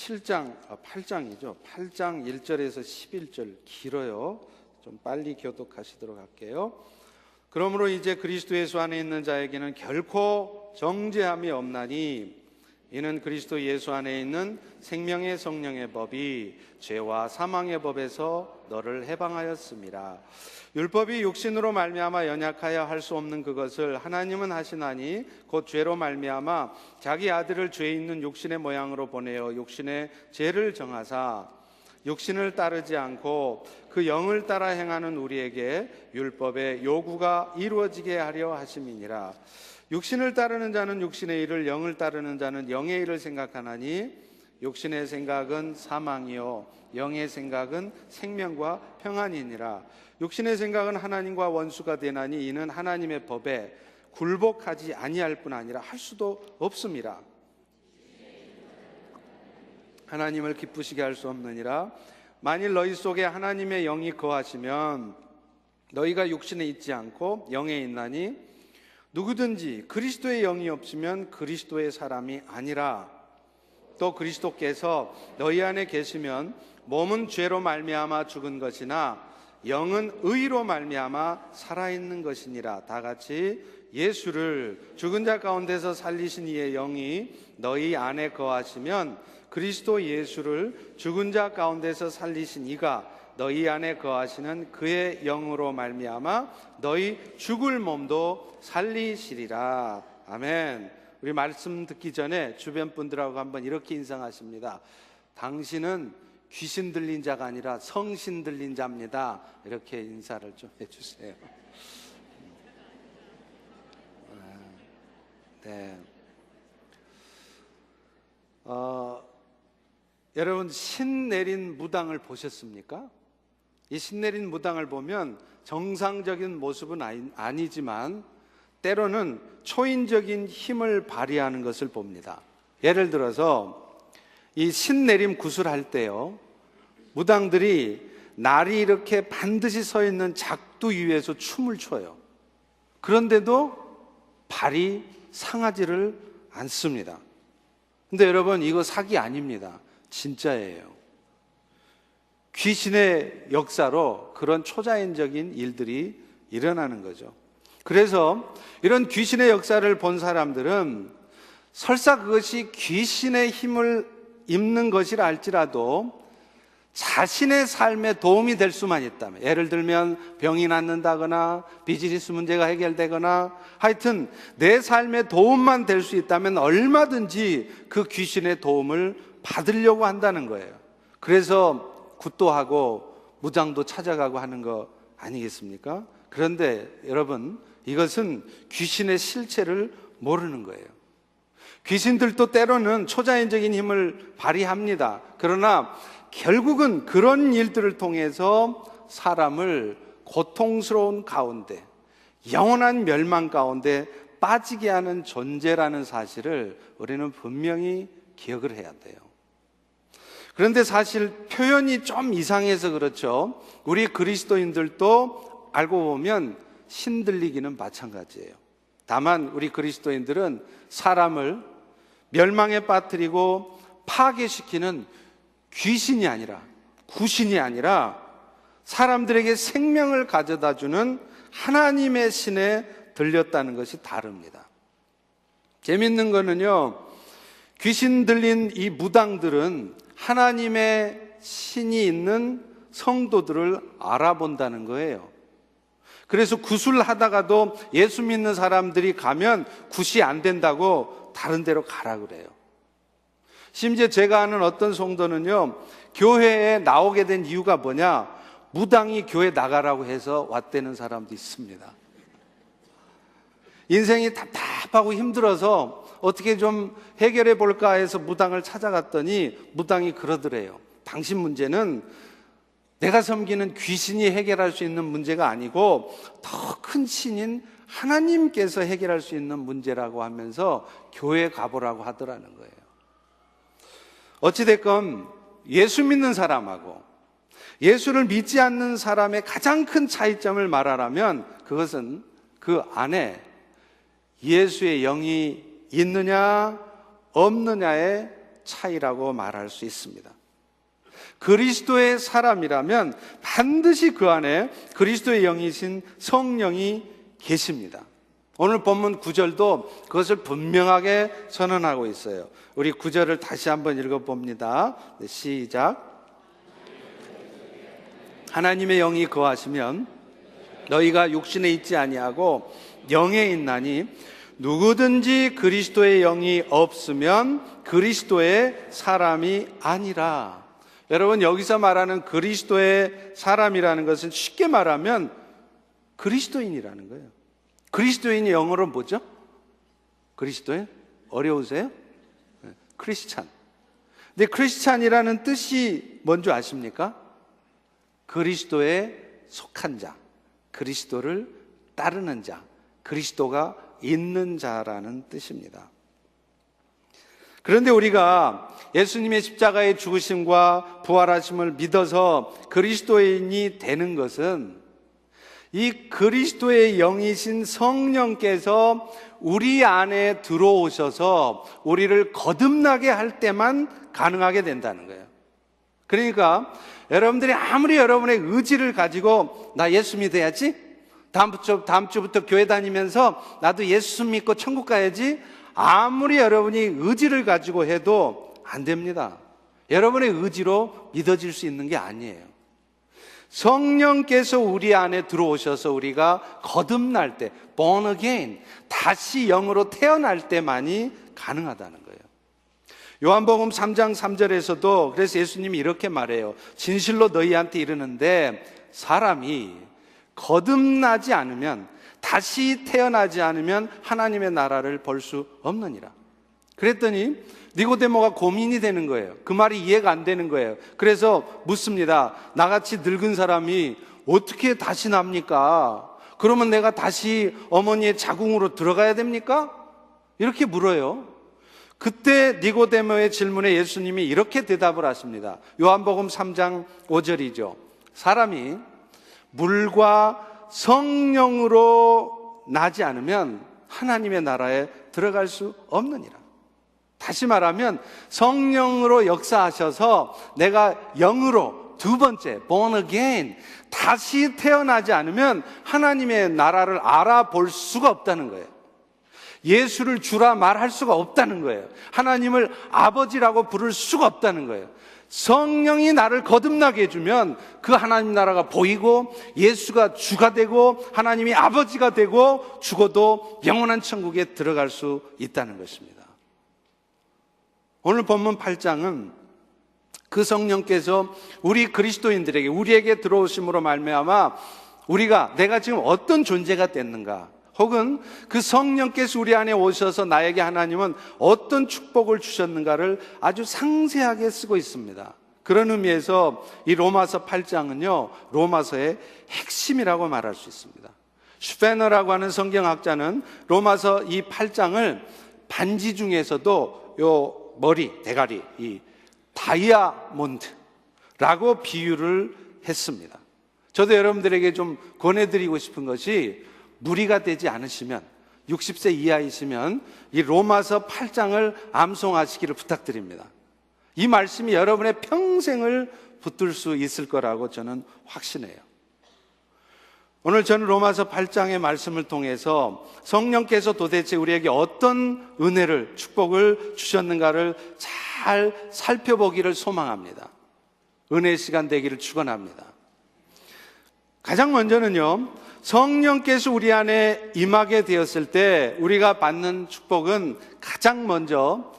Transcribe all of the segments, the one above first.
7장, 8장이죠. 8장 1절에서 11절 길어요. 좀 빨리 교독하시도록 할게요. 그러므로 이제 그리스도 예수 안에 있는 자에게는 결코 정죄함이 없나니 이는 그리스도 예수 안에 있는 생명의 성령의 법이 죄와 사망의 법에서 너를 해방하였음이라. 율법이 육신으로 말미암아 연약하여 할 수 없는 그것을 하나님은 하시나니 곧 죄로 말미암아 자기 아들을 죄 있는 육신의 모양으로 보내어 육신의 죄를 정하사 육신을 따르지 않고 그 영을 따라 행하는 우리에게 율법의 요구가 이루어지게 하려 하심이니라. 육신을 따르는 자는 육신의 일을, 영을 따르는 자는 영의 일을 생각하나니 육신의 생각은 사망이요 영의 생각은 생명과 평안이니라. 육신의 생각은 하나님과 원수가 되나니 이는 하나님의 법에 굴복하지 아니할 뿐 아니라 할 수도 없습니다. 하나님을 기쁘시게 할 수 없느니라. 만일 너희 속에 하나님의 영이 거하시면 너희가 육신에 있지 않고 영에 있나니 누구든지 그리스도의 영이 없으면 그리스도의 사람이 아니라. 또 그리스도께서 너희 안에 계시면 몸은 죄로 말미암아 죽은 것이나 영은 의로 말미암아 살아있는 것이니라. 다 같이 예수를 죽은 자 가운데서 살리신 이의 영이 너희 안에 거하시면 그리스도 예수를 죽은 자 가운데서 살리신 이가 너희 안에 거하시는 그의 영으로 말미암아 너희 죽을 몸도 살리시리라. 아멘. 우리 말씀 듣기 전에 주변 분들하고 한번 이렇게 인상하십니다. 당신은 귀신 들린 자가 아니라 성신 들린 자입니다. 이렇게 인사를 좀 해주세요. 네. 여러분, 신 내린 무당을 보셨습니까? 이 신 내린 무당을 보면 정상적인 모습은 아니지만 때로는 초인적인 힘을 발휘하는 것을 봅니다. 예를 들어서 이 신 내림 구슬할 때요, 무당들이 날이 이렇게 반드시 서 있는 작두 위에서 춤을 춰요. 그런데도 발이 상하지를 않습니다. 근데 여러분, 이거 사기 아닙니다. 진짜예요. 귀신의 역사로 그런 초자연적인 일들이 일어나는 거죠. 그래서 이런 귀신의 역사를 본 사람들은 설사 그것이 귀신의 힘을 입는 것이라 할지라도 자신의 삶에 도움이 될 수만 있다면, 예를 들면 병이 낫는다거나 비즈니스 문제가 해결되거나 하여튼 내 삶에 도움만 될 수 있다면 얼마든지 그 귀신의 도움을 받으려고 한다는 거예요. 그래서 굿도하고 무당도 찾아가고 하는 거 아니겠습니까? 그런데 여러분, 이것은 귀신의 실체를 모르는 거예요. 귀신들도 때로는 초자연적인 힘을 발휘합니다. 그러나 결국은 그런 일들을 통해서 사람을 고통스러운 가운데, 영원한 멸망 가운데 빠지게 하는 존재라는 사실을 우리는 분명히 기억을 해야 돼요. 그런데 사실 표현이 좀 이상해서 그렇죠. 우리 그리스도인들도 알고 보면 신들리기는 마찬가지예요. 다만 우리 그리스도인들은 사람을 멸망에 빠뜨리고 파괴시키는 귀신이 아니라, 구신이 아니라 사람들에게 생명을 가져다주는 하나님의 신에 들렸다는 것이 다릅니다. 재밌는 거는요, 귀신 들린 이 무당들은 하나님의 신이 있는 성도들을 알아본다는 거예요. 그래서 구술하다가도 예수 믿는 사람들이 가면 굿이 안 된다고 다른 데로 가라 그래요. 심지어 제가 아는 어떤 성도는요, 교회에 나오게 된 이유가 뭐냐, 무당이 교회 나가라고 해서 왔다는 사람도 있습니다. 인생이 답답하고 힘들어서 어떻게 좀 해결해 볼까 해서 무당을 찾아갔더니 무당이 그러더래요. 당신 문제는 내가 섬기는 귀신이 해결할 수 있는 문제가 아니고 더 큰 신인 하나님께서 해결할 수 있는 문제라고 하면서 교회에 가보라고 하더라는 거예요. 어찌됐건 예수 믿는 사람하고 예수를 믿지 않는 사람의 가장 큰 차이점을 말하라면 그것은 그 안에 예수의 영이 있느냐 없느냐의 차이라고 말할 수 있습니다. 그리스도의 사람이라면 반드시 그 안에 그리스도의 영이신 성령이 계십니다. 오늘 본문 9절도 그것을 분명하게 선언하고 있어요. 우리 9절을 다시 한번 읽어봅니다. 네, 시작. 하나님의 영이 거하시면 너희가 육신에 있지 아니하고 영에 있나니 누구든지 그리스도의 영이 없으면 그리스도의 사람이 아니라. 여러분, 여기서 말하는 그리스도의 사람이라는 것은 쉽게 말하면 그리스도인이라는 거예요. 그리스도인이 영어로 뭐죠? 그리스도인? 어려우세요? 크리스찬. 근데 크리스찬이라는 뜻이 뭔지 아십니까? 그리스도에 속한 자, 그리스도를 따르는 자, 그리스도가 있는 자라는 뜻입니다. 그런데 우리가 예수님의 십자가의 죽으심과 부활하심을 믿어서 그리스도인이 되는 것은 이 그리스도의 영이신 성령께서 우리 안에 들어오셔서 우리를 거듭나게 할 때만 가능하게 된다는 거예요. 그러니까 여러분들이 아무리 여러분의 의지를 가지고 나 예수 믿어야지, 다음 주부터 교회 다니면서 나도 예수 믿고 천국 가야지, 아무리 여러분이 의지를 가지고 해도 안 됩니다. 여러분의 의지로 믿어질 수 있는 게 아니에요. 성령께서 우리 안에 들어오셔서 우리가 거듭날 때, born again, 다시 영으로 태어날 때만이 가능하다는 거예요. 요한복음 3장 3절에서도 그래서 예수님이 이렇게 말해요. 진실로 너희한테 이르는데 사람이 거듭나지 않으면, 다시 태어나지 않으면 하나님의 나라를 볼 수 없느니라. 그랬더니 니고데모가 고민이 되는 거예요. 그 말이 이해가 안 되는 거예요. 그래서 묻습니다. 나같이 늙은 사람이 어떻게 다시 납니까? 그러면 내가 다시 어머니의 자궁으로 들어가야 됩니까? 이렇게 물어요. 그때 니고데모의 질문에 예수님이 이렇게 대답을 하십니다. 요한복음 3장 5절이죠. 사람이 물과 성령으로 나지 않으면 하나님의 나라에 들어갈 수 없느니라. 다시 말하면 성령으로 역사하셔서 내가 영으로 두 번째 born again 다시 태어나지 않으면 하나님의 나라를 알아볼 수가 없다는 거예요. 예수를 주라 말할 수가 없다는 거예요. 하나님을 아버지라고 부를 수가 없다는 거예요. 성령이 나를 거듭나게 해주면 그 하나님 나라가 보이고 예수가 주가 되고 하나님이 아버지가 되고 죽어도 영원한 천국에 들어갈 수 있다는 것입니다. 오늘 본문 8장은 그 성령께서 우리 그리스도인들에게, 우리에게 들어오심으로 말미암아 우리가, 내가 지금 어떤 존재가 됐는가, 혹은 그 성령께서 우리 안에 오셔서 나에게 하나님은 어떤 축복을 주셨는가를 아주 상세하게 쓰고 있습니다. 그런 의미에서 이 로마서 8장은요 로마서의 핵심이라고 말할 수 있습니다. 슈페너라고 하는 성경학자는 로마서 이 8장을 반지 중에서도 요 머리, 대가리, 이 다이아몬드라고 비유를 했습니다. 저도 여러분들에게 좀 권해드리고 싶은 것이, 무리가 되지 않으시면, 60세 이하이시면 이 로마서 8장을 암송하시기를 부탁드립니다. 이 말씀이 여러분의 평생을 붙들 수 있을 거라고 저는 확신해요. 오늘 저는 로마서 8장의 말씀을 통해서 성령께서 도대체 우리에게 어떤 은혜를, 축복을 주셨는가를 잘 살펴보기를 소망합니다. 은혜의 시간 되기를 축원합니다. 가장 먼저는요, 성령께서 우리 안에 임하게 되었을 때 우리가 받는 축복은 가장 먼저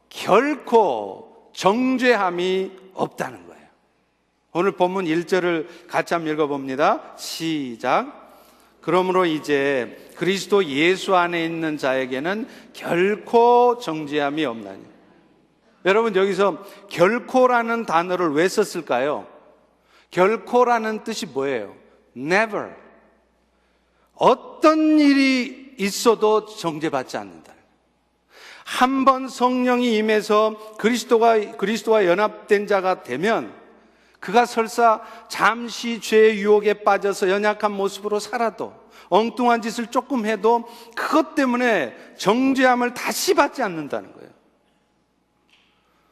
결코 정죄함이 없다는 거예요. 오늘 본문 1절을 같이 한번 읽어봅니다. 시작. 그러므로 이제 그리스도 예수 안에 있는 자에게는 결코 정죄함이 없나니. 여러분, 여기서 결코라는 단어를 왜 썼을까요? 결코라는 뜻이 뭐예요? Never. 어떤 일이 있어도 정죄받지 않는다. 한 번 성령이 임해서 그리스도와 연합된 자가 되면 그가 설사 잠시 죄의 유혹에 빠져서 연약한 모습으로 살아도, 엉뚱한 짓을 조금 해도 그것 때문에 정죄함을 다시 받지 않는다는 거예요.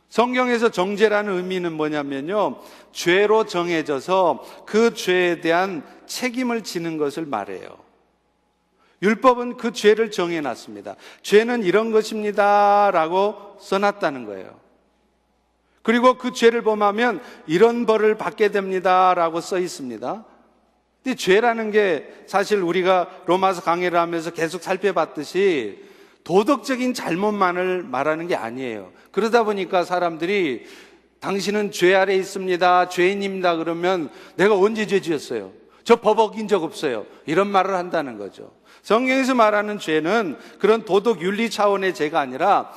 성경에서 정죄라는 의미는 뭐냐면요, 죄로 정해져서 그 죄에 대한 책임을 지는 것을 말해요. 율법은 그 죄를 정해놨습니다. 죄는 이런 것입니다 라고 써놨다는 거예요. 그리고 그 죄를 범하면 이런 벌을 받게 됩니다 라고 써 있습니다. 근데 죄라는 게 사실 우리가 로마서 강해를 하면서 계속 살펴봤듯이 도덕적인 잘못만을 말하는 게 아니에요. 그러다 보니까 사람들이 당신은 죄 아래 있습니다, 죄인입니다 그러면 내가 언제 죄 지었어요? 저 법 어긴 적 없어요, 이런 말을 한다는 거죠. 성경에서 말하는 죄는 그런 도덕 윤리 차원의 죄가 아니라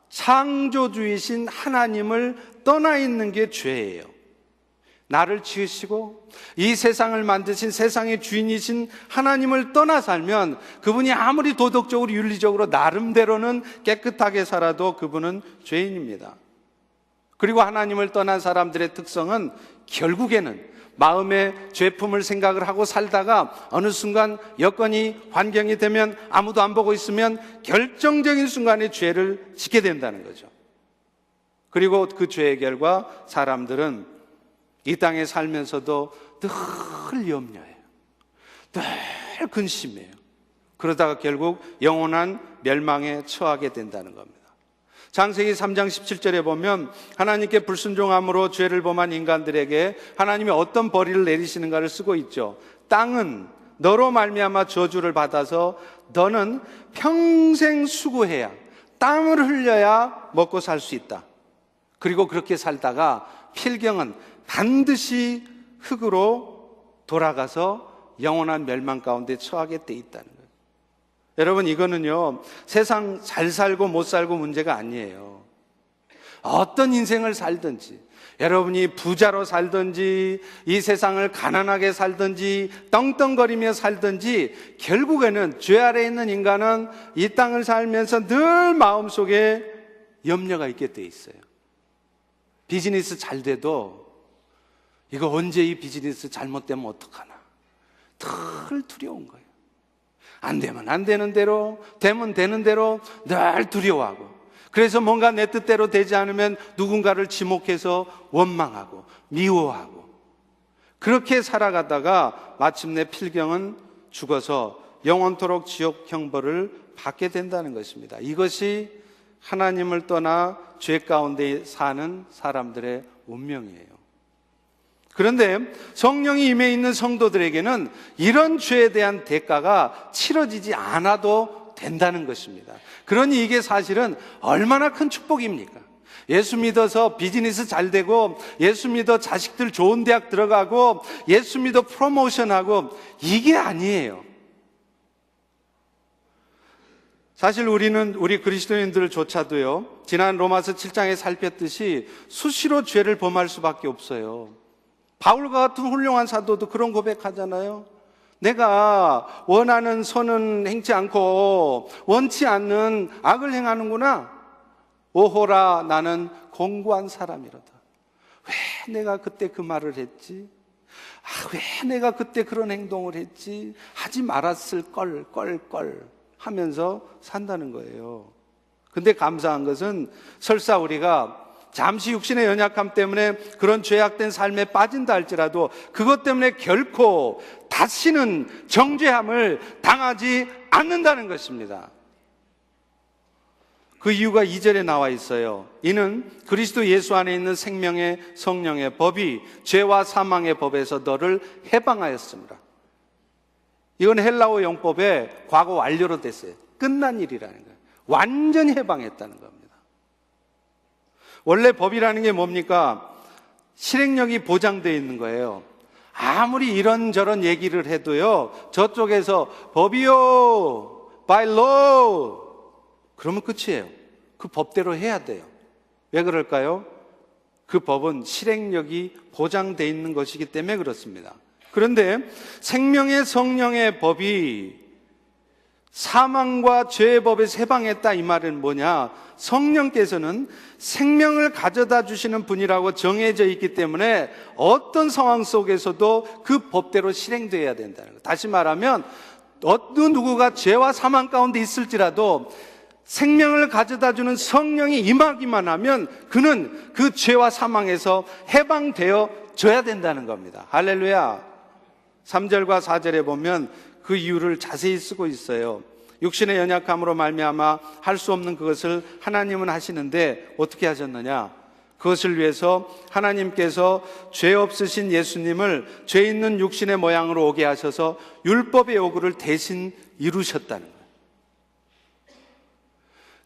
창조주이신 하나님을 떠나 있는 게 죄예요. 나를 지으시고 이 세상을 만드신 세상의 주인이신 하나님을 떠나 살면 그분이 아무리 도덕적으로 윤리적으로 나름대로는 깨끗하게 살아도 그분은 죄인입니다. 그리고 하나님을 떠난 사람들의 특성은 결국에는 마음의 죄품을 생각을 하고 살다가 어느 순간 여건이 환경이 되면 아무도 안 보고 있으면 결정적인 순간에 죄를 짓게 된다는 거죠. 그리고 그 죄의 결과 사람들은 이 땅에 살면서도 늘 염려해요. 늘 근심해요. 그러다가 결국 영원한 멸망에 처하게 된다는 겁니다. 창세기 3장 17절에 보면 하나님께 불순종함으로 죄를 범한 인간들에게 하나님이 어떤 벌을 내리시는가를 쓰고 있죠. 땅은 너로 말미암아 저주를 받아서 너는 평생 수고해야, 땀을 흘려야 먹고 살 수 있다. 그리고 그렇게 살다가 필경은 반드시 흙으로 돌아가서 영원한 멸망 가운데 처하게 돼 있다는 거예요. 여러분, 이거는요 세상 잘 살고 못 살고 문제가 아니에요. 어떤 인생을 살든지, 여러분이 부자로 살든지 이 세상을 가난하게 살든지 떵떵거리며 살든지 결국에는 죄 아래에 있는 인간은 이 땅을 살면서 늘 마음속에 염려가 있게 돼 있어요. 비즈니스 잘 돼도 이거 언제 이 비즈니스 잘못되면 어떡하나, 늘 두려운 거예요. 안 되면 안 되는 대로, 되면 되는 대로 늘 두려워하고, 그래서 뭔가 내 뜻대로 되지 않으면 누군가를 지목해서 원망하고 미워하고, 그렇게 살아가다가 마침내 필경은 죽어서 영원토록 지옥 형벌을 받게 된다는 것입니다. 이것이 하나님을 떠나 죄 가운데 사는 사람들의 운명이에요. 그런데 성령이 임해 있는 성도들에게는 이런 죄에 대한 대가가 치러지지 않아도 된다는 것입니다. 그러니 이게 사실은 얼마나 큰 축복입니까? 예수 믿어서 비즈니스 잘 되고, 예수 믿어 자식들 좋은 대학 들어가고, 예수 믿어 프로모션하고, 이게 아니에요. 사실 우리 그리스도인들조차도요, 지난 로마서 7장에 살폈듯이 수시로 죄를 범할 수밖에 없어요. 바울과 같은 훌륭한 사도도 그런 고백하잖아요. 내가 원하는 선은 행치 않고 원치 않는 악을 행하는구나. 오호라, 나는 공고한 사람이로다. 왜 내가 그때 그 말을 했지? 왜 내가 그때 그런 행동을 했지? 하지 말았을 걸 하면서 산다는 거예요. 근데 감사한 것은 설사 우리가 잠시 육신의 연약함 때문에 그런 죄악된 삶에 빠진다 할지라도 그것 때문에 결코 다시는 정죄함을 당하지 않는다는 것입니다. 그 이유가 2절에 나와 있어요. 이는 그리스도 예수 안에 있는 생명의 성령의 법이 죄와 사망의 법에서 너를 해방하였습니다. 이건 헬라어 용법에 과거 완료로 됐어요. 끝난 일이라는 거예요. 완전히 해방했다는 겁니다. 원래 법이라는 게 뭡니까? 실행력이 보장되어 있는 거예요. 아무리 이런저런 얘기를 해도요, 저쪽에서 법이요, by law, 그러면 끝이에요. 그 법대로 해야 돼요. 왜 그럴까요? 그 법은 실행력이 보장되어 있는 것이기 때문에 그렇습니다. 그런데 생명의 성령의 법이 사망과 죄의 법에서 해방했다, 이 말은 뭐냐? 성령께서는 생명을 가져다 주시는 분이라고 정해져 있기 때문에 어떤 상황 속에서도 그 법대로 실행되어야 된다는 거예요. 다시 말하면 어느 누구가 죄와 사망 가운데 있을지라도 생명을 가져다주는 성령이 임하기만 하면 그는 그 죄와 사망에서 해방되어 줘야 된다는 겁니다. 할렐루야. 3절과 4절에 보면 그 이유를 자세히 쓰고 있어요. 육신의 연약함으로 말미암아 할 수 없는 그것을 하나님은 하시는데 어떻게 하셨느냐? 그것을 위해서 하나님께서 죄 없으신 예수님을 죄 있는 육신의 모양으로 오게 하셔서 율법의 요구를 대신 이루셨다는 거예요.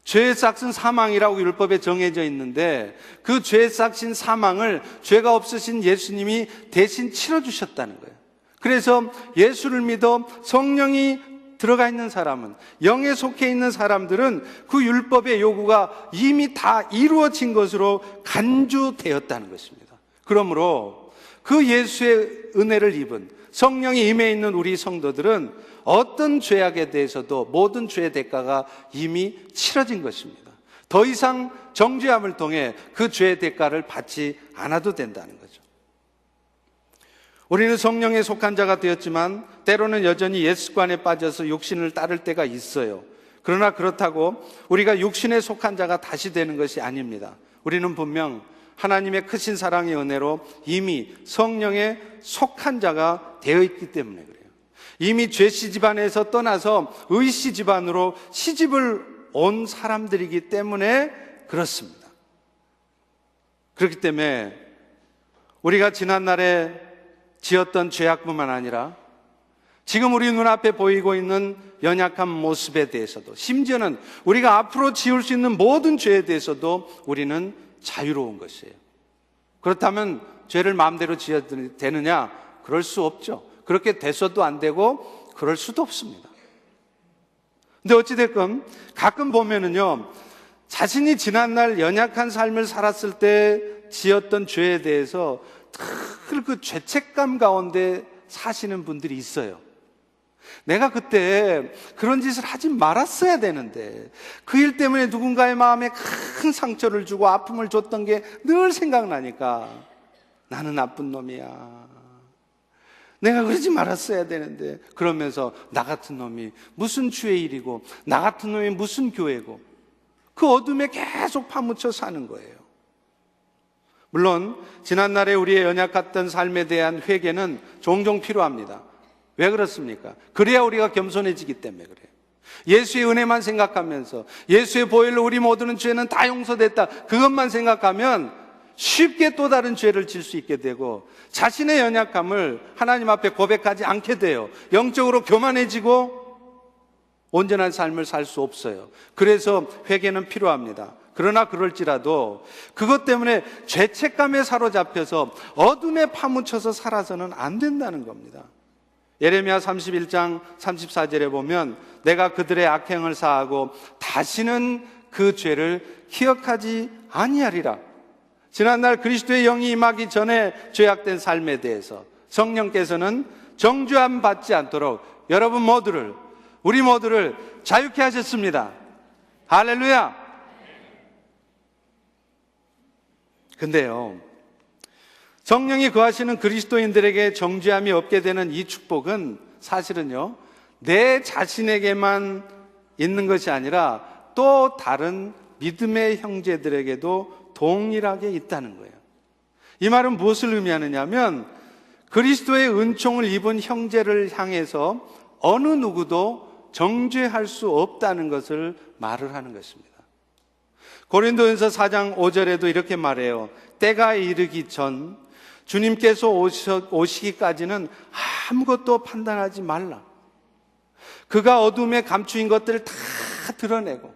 죄의 삭은 사망이라고 율법에 정해져 있는데 그 죄의 삭신 사망을 죄가 없으신 예수님이 대신 치러주셨다는 거예요. 그래서 예수를 믿어 성령이 들어가 있는 사람은, 영에 속해 있는 사람들은 그 율법의 요구가 이미 다 이루어진 것으로 간주되었다는 것입니다. 그러므로 그 예수의 은혜를 입은 성령이 임해 있는 우리 성도들은 어떤 죄악에 대해서도 모든 죄의 대가가 이미 치러진 것입니다. 더 이상 정죄함을 통해 그 죄의 대가를 받지 않아도 된다는 거죠. 우리는 성령에 속한 자가 되었지만 때로는 여전히 옛습관에 빠져서 육신을 따를 때가 있어요. 그러나 그렇다고 우리가 육신에 속한 자가 다시 되는 것이 아닙니다. 우리는 분명 하나님의 크신 사랑의 은혜로 이미 성령에 속한 자가 되어 있기 때문에 그래요. 이미 죄씨 집안에서 떠나서 의씨 집안으로 시집을 온 사람들이기 때문에 그렇습니다. 그렇기 때문에 우리가 지난날에 지었던 죄악뿐만 아니라 지금 우리 눈앞에 보이고 있는 연약한 모습에 대해서도, 심지어는 우리가 앞으로 지을 수 있는 모든 죄에 대해서도 우리는 자유로운 것이에요. 그렇다면 죄를 마음대로 지어야 되느냐? 그럴 수 없죠. 그렇게 돼서도 안 되고 그럴 수도 없습니다. 근데 어찌됐건 가끔 보면은요, 자신이 지난날 연약한 삶을 살았을 때 지었던 죄에 대해서 늘 그 죄책감 가운데 사시는 분들이 있어요. 내가 그때 그런 짓을 하지 말았어야 되는데 그 일 때문에 누군가의 마음에 큰 상처를 주고 아픔을 줬던 게 늘 생각나니까 나는 나쁜 놈이야. 내가 그러지 말았어야 되는데, 그러면서 나 같은 놈이 무슨 주의 일이고 나 같은 놈이 무슨 교회고, 그 어둠에 계속 파묻혀 사는 거예요. 물론 지난날에 우리의 연약했던 삶에 대한 회개는 종종 필요합니다. 왜 그렇습니까? 그래야 우리가 겸손해지기 때문에 그래요. 예수의 은혜만 생각하면서 예수의 보혈로 우리 모두는 죄는 다 용서됐다, 그것만 생각하면 쉽게 또 다른 죄를 질 수 있게 되고 자신의 연약함을 하나님 앞에 고백하지 않게 돼요. 영적으로 교만해지고 온전한 삶을 살 수 없어요. 그래서 회개는 필요합니다. 그러나 그럴지라도 그것 때문에 죄책감에 사로잡혀서 어둠에 파묻혀서 살아서는 안 된다는 겁니다. 예레미야 31장 34절에 보면 내가 그들의 악행을 사하고 다시는 그 죄를 기억하지 아니하리라. 지난날 그리스도의 영이 임하기 전에 죄악된 삶에 대해서 성령께서는 정죄함 받지 않도록 여러분 모두를, 우리 모두를 자유케 하셨습니다. 할렐루야. 근데요, 성령이 거하시는 그리스도인들에게 정죄함이 없게 되는 이 축복은 사실은요, 내 자신에게만 있는 것이 아니라 또 다른 믿음의 형제들에게도 동일하게 있다는 거예요. 이 말은 무엇을 의미하느냐면 그리스도의 은총을 입은 형제를 향해서 어느 누구도 정죄할 수 없다는 것을 말을 하는 것입니다. 고린도전서 4장 5절에도 이렇게 말해요. 때가 이르기 전 주님께서 오시기까지는 아무것도 판단하지 말라. 그가 어둠에 감추인 것들을 다 드러내고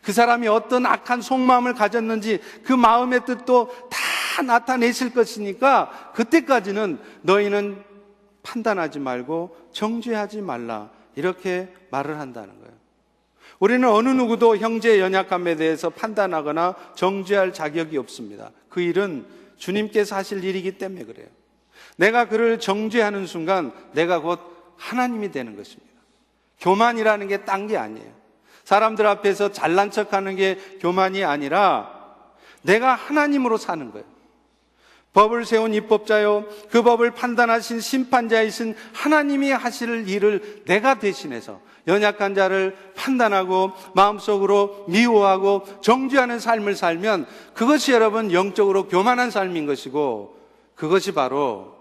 그 사람이 어떤 악한 속마음을 가졌는지 그 마음의 뜻도 다 나타내실 것이니까 그때까지는 너희는 판단하지 말고 정죄하지 말라, 이렇게 말을 한다는 거예요. 우리는 어느 누구도 형제의 연약함에 대해서 판단하거나 정죄할 자격이 없습니다. 그 일은 주님께서 하실 일이기 때문에 그래요. 내가 그를 정죄하는 순간 내가 곧 하나님이 되는 것입니다. 교만이라는 게 딴 게 아니에요. 사람들 앞에서 잘난 척하는 게 교만이 아니라 내가 하나님으로 사는 거예요. 법을 세운 입법자요, 그 법을 판단하신 심판자이신 하나님이 하실 일을 내가 대신해서 연약한 자를 판단하고 마음속으로 미워하고 정죄하는 삶을 살면 그것이 여러분 영적으로 교만한 삶인 것이고, 그것이 바로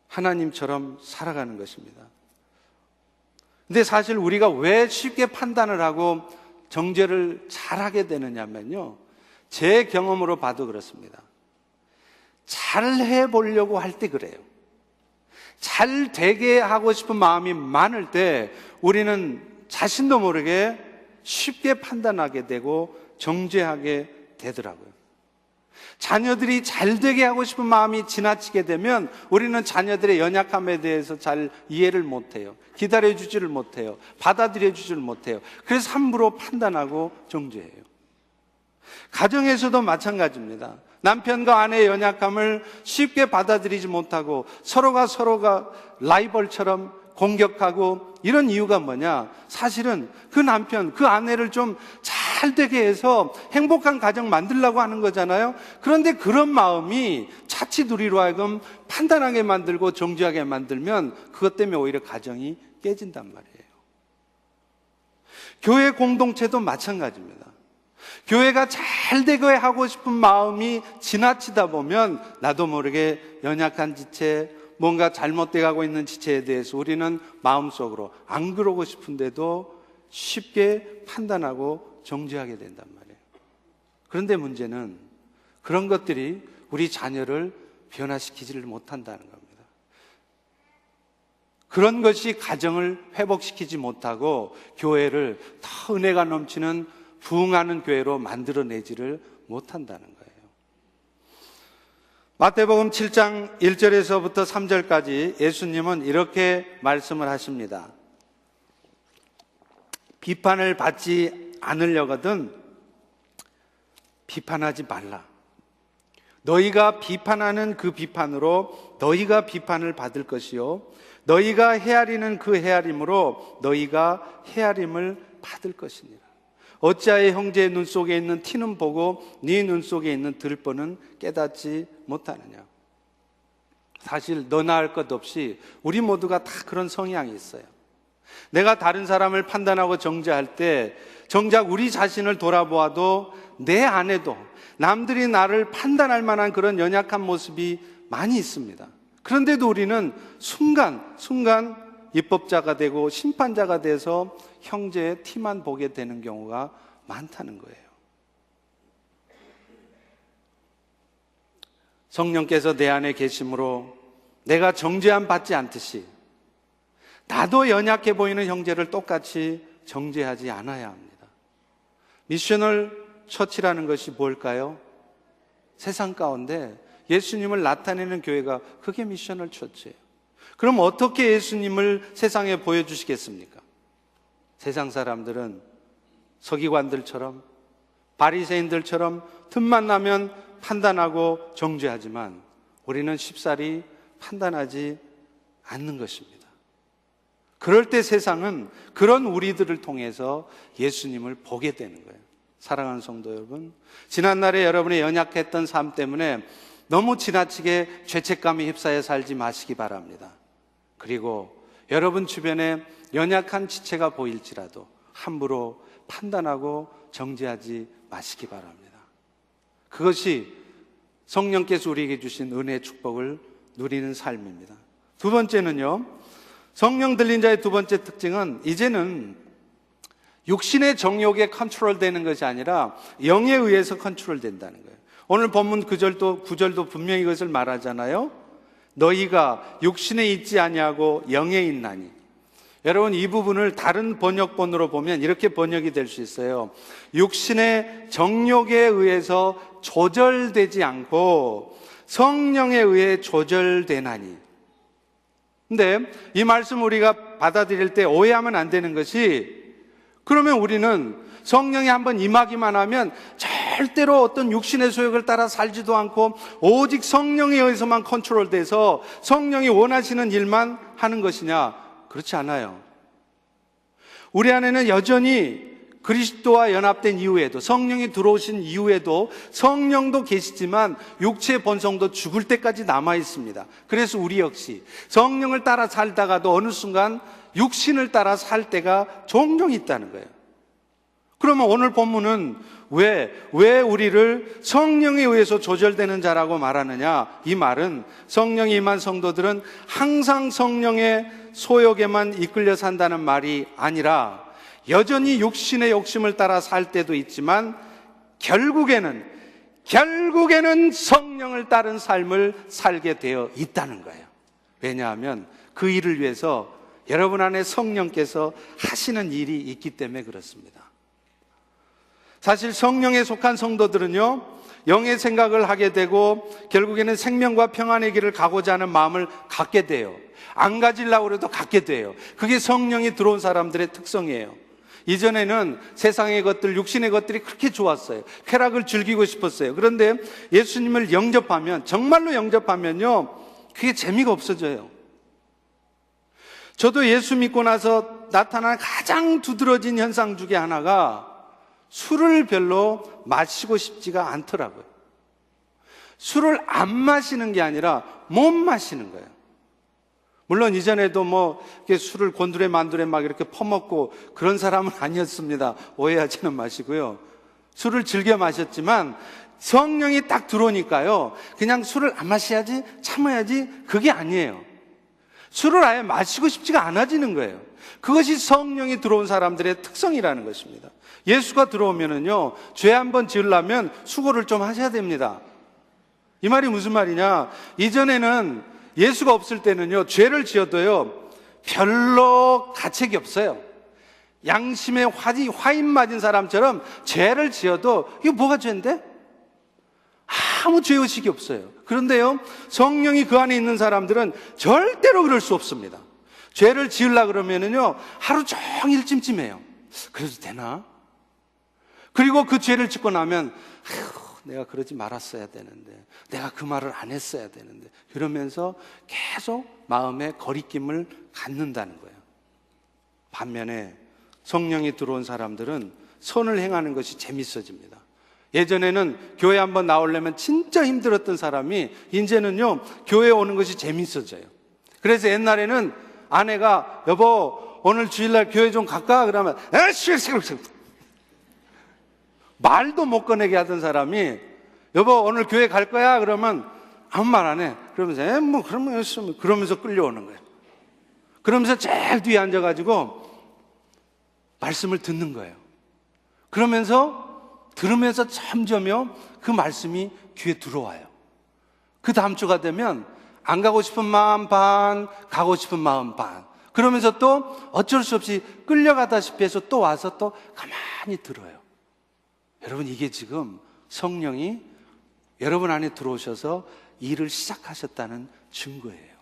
하나님처럼 살아가는 것입니다. 근데 사실 우리가 왜 쉽게 판단을 하고 정죄를 잘하게 되느냐면요, 제 경험으로 봐도 그렇습니다. 잘 해보려고 할 때 그래요. 잘 되게 하고 싶은 마음이 많을 때 우리는 자신도 모르게 쉽게 판단하게 되고 정죄하게 되더라고요. 자녀들이 잘 되게 하고 싶은 마음이 지나치게 되면 우리는 자녀들의 연약함에 대해서 잘 이해를 못해요. 기다려주지를 못해요. 받아들여주지를 못해요. 그래서 함부로 판단하고 정죄해요. 가정에서도 마찬가지입니다. 남편과 아내의 연약함을 쉽게 받아들이지 못하고 서로가 라이벌처럼 공격하고, 이런 이유가 뭐냐? 사실은 그 남편, 그 아내를 좀 잘 되게 해서 행복한 가정 만들려고 하는 거잖아요. 그런데 그런 마음이 자칫 우리로 하여금 판단하게 만들고 정죄하게 만들면 그것 때문에 오히려 가정이 깨진단 말이에요. 교회 공동체도 마찬가지입니다. 교회가 잘 되게 하고 싶은 마음이 지나치다 보면 나도 모르게 연약한 지체, 뭔가 잘못돼 가고 있는 지체에 대해서 우리는 마음속으로 안 그러고 싶은데도 쉽게 판단하고 정죄하게 된단 말이에요. 그런데 문제는 그런 것들이 우리 자녀를 변화시키지를 못한다는 겁니다. 그런 것이 가정을 회복시키지 못하고 교회를 더 은혜가 넘치는 부흥하는 교회로 만들어내지를 못한다는 거예요. 마태복음 7장 1절에서부터 3절까지 예수님은 이렇게 말씀을 하십니다. 비판을 받지 않으려거든 비판하지 말라. 너희가 비판하는 그 비판으로 너희가 비판을 받을 것이요, 너희가 헤아리는 그 헤아림으로 너희가 헤아림을 받을 것이니라. 어찌하여 형제의 눈 속에 있는 티는 보고 네 눈 속에 있는 들보는 깨닫지 못하느냐. 사실 너나 할 것 없이 우리 모두가 다 그런 성향이 있어요. 내가 다른 사람을 판단하고 정죄할 때 정작 우리 자신을 돌아보아도 내 안에도 남들이 나를 판단할 만한 그런 연약한 모습이 많이 있습니다. 그런데도 우리는 순간 입법자가 되고 심판자가 돼서 형제의 티만 보게 되는 경우가 많다는 거예요. 성령께서 내 안에 계심으로 내가 정죄함 받지 않듯이 나도 연약해 보이는 형제를 똑같이 정죄하지 않아야 합니다. 미셔널 처치라는 것이 뭘까요? 세상 가운데 예수님을 나타내는 교회가, 그게 미셔널 처치예요. 그럼 어떻게 예수님을 세상에 보여주시겠습니까? 세상 사람들은 서기관들처럼 바리새인들처럼 틈만 나면 판단하고 정죄하지만 우리는 쉽사리 판단하지 않는 것입니다. 그럴 때 세상은 그런 우리들을 통해서 예수님을 보게 되는 거예요. 사랑하는 성도 여러분, 지난날에 여러분의 연약했던 삶 때문에 너무 지나치게 죄책감에 휩싸여 살지 마시기 바랍니다. 그리고 여러분 주변에 연약한 지체가 보일지라도 함부로 판단하고 정죄하지 마시기 바랍니다. 그것이 성령께서 우리에게 주신 은혜의 축복을 누리는 삶입니다. 두 번째는요, 성령 들린 자의 두 번째 특징은 이제는 육신의 정욕에 컨트롤되는 것이 아니라 영에 의해서 컨트롤된다는 거예요. 오늘 본문 9절도 분명히 이것을 말하잖아요. 너희가 육신에 있지 아니하고 영에 있나니. 여러분, 이 부분을 다른 번역본으로 보면 이렇게 번역이 될 수 있어요. 육신의 정욕에 의해서 조절되지 않고 성령에 의해 조절되나니. 근데 이 말씀 우리가 받아들일 때 오해하면 안 되는 것이, 그러면 우리는 성령이 한번 임하기만 하면 절대로 어떤 육신의 소욕을 따라 살지도 않고 오직 성령에 의해서만 컨트롤돼서 성령이 원하시는 일만 하는 것이냐? 그렇지 않아요. 우리 안에는 여전히 그리스도와 연합된 이후에도, 성령이 들어오신 이후에도 성령도 계시지만 육체의 본성도 죽을 때까지 남아 있습니다. 그래서 우리 역시 성령을 따라 살다가도 어느 순간 육신을 따라 살 때가 종종 있다는 거예요. 그러면 오늘 본문은 왜 우리를 성령에 의해서 조절되는 자라고 말하느냐? 이 말은 성령이 임한 성도들은 항상 성령의 소욕에만 이끌려 산다는 말이 아니라 여전히 육신의 욕심을 따라 살 때도 있지만 결국에는 성령을 따른 삶을 살게 되어 있다는 거예요. 왜냐하면 그 일을 위해서 여러분 안에 성령께서 하시는 일이 있기 때문에 그렇습니다. 사실 성령에 속한 성도들은요, 영의 생각을 하게 되고 결국에는 생명과 평안의 길을 가고자 하는 마음을 갖게 돼요. 안 가지려고 해도 갖게 돼요. 그게 성령이 들어온 사람들의 특성이에요. 이전에는 세상의 것들, 육신의 것들이 그렇게 좋았어요. 쾌락을 즐기고 싶었어요. 그런데 예수님을 영접하면, 정말로 영접하면요, 그게 재미가 없어져요. 저도 예수 믿고 나서 나타난 가장 두드러진 현상 중에 하나가 술을 별로 마시고 싶지가 않더라고요. 술을 안 마시는 게 아니라 못 마시는 거예요. 물론 이전에도 이렇게 술을 곤두레 만두레 막 이렇게 퍼먹고 그런 사람은 아니었습니다. 오해하지는 마시고요. 술을 즐겨 마셨지만 성령이 딱 들어오니까요, 그냥 술을 안 마셔야지, 참아야지, 그게 아니에요. 술을 아예 마시고 싶지가 않아지는 거예요. 그것이 성령이 들어온 사람들의 특성이라는 것입니다. 예수가 들어오면은요, 죄 한번 지으려면 수고를 좀 하셔야 됩니다. 이 말이 무슨 말이냐? 이전에는 예수가 없을 때는요, 죄를 지어도요, 별로 가책이 없어요. 양심에 화인 맞은 사람처럼 죄를 지어도 이거 뭐가 죄인데? 아무 죄의식이 없어요. 그런데요, 성령이 그 안에 있는 사람들은 절대로 그럴 수 없습니다. 죄를 지으려고 그러면은요, 하루 종일 찜찜해요. 그래도 되나? 그리고 그 죄를 짓고 나면 내가 그러지 말았어야 되는데, 내가 그 말을 안 했어야 되는데, 그러면서 계속 마음에 거리낌을 갖는다는 거예요. 반면에 성령이 들어온 사람들은 선을 행하는 것이 재밌어집니다. 예전에는 교회 한번 나오려면 진짜 힘들었던 사람이 이제는요, 교회에 오는 것이 재밌어져요. 그래서 옛날에는 아내가 여보 오늘 주일날 교회 좀 갈까? 그러면 말도 못 꺼내게 하던 사람이 여보 오늘 교회 갈 거야? 그러면 아무 말 안 해. 그러면서 그러면 열심히, 그러면서 끌려오는 거예요. 그러면서 제일 뒤에 앉아가지고 말씀을 듣는 거예요. 들으면서 점점요 그 말씀이 귀에 들어와요. 그 다음 주가 되면 안 가고 싶은 마음 반, 가고 싶은 마음 반. 그러면서 또 어쩔 수 없이 끌려가다시피 해서 또 와서 또 가만히 들어요. 여러분, 이게 지금 성령이 여러분 안에 들어오셔서 일을 시작하셨다는 증거예요.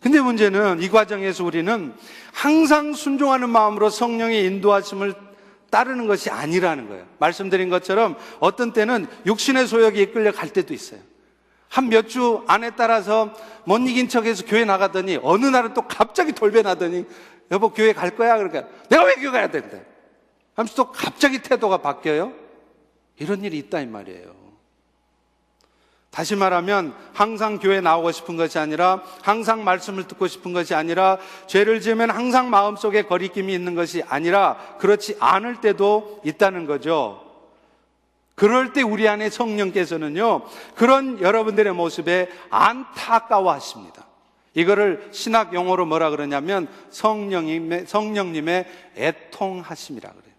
근데 문제는 이 과정에서 우리는 항상 순종하는 마음으로 성령의 인도하심을 따르는 것이 아니라는 거예요. 말씀드린 것처럼 어떤 때는 육신의 소욕에 이끌려 갈 때도 있어요. 한 몇 주 안에 따라서 못 이긴 척해서 교회 나가더니 어느 날은 또 갑자기 돌변하더니 여보 교회 갈 거야? 그러니까 내가 왜 교회 가야 된대? 하면서 또 갑자기 태도가 바뀌어요. 이런 일이 있다 이 말이에요. 다시 말하면 항상 교회 나오고 싶은 것이 아니라, 항상 말씀을 듣고 싶은 것이 아니라, 죄를 지으면 항상 마음속에 거리낌이 있는 것이 아니라 그렇지 않을 때도 있다는 거죠. 그럴 때 우리 안에 성령께서는요, 그런 여러분들의 모습에 안타까워하십니다. 이거를 신학 용어로 뭐라 그러냐면 성령님의 애통하심이라 그래요.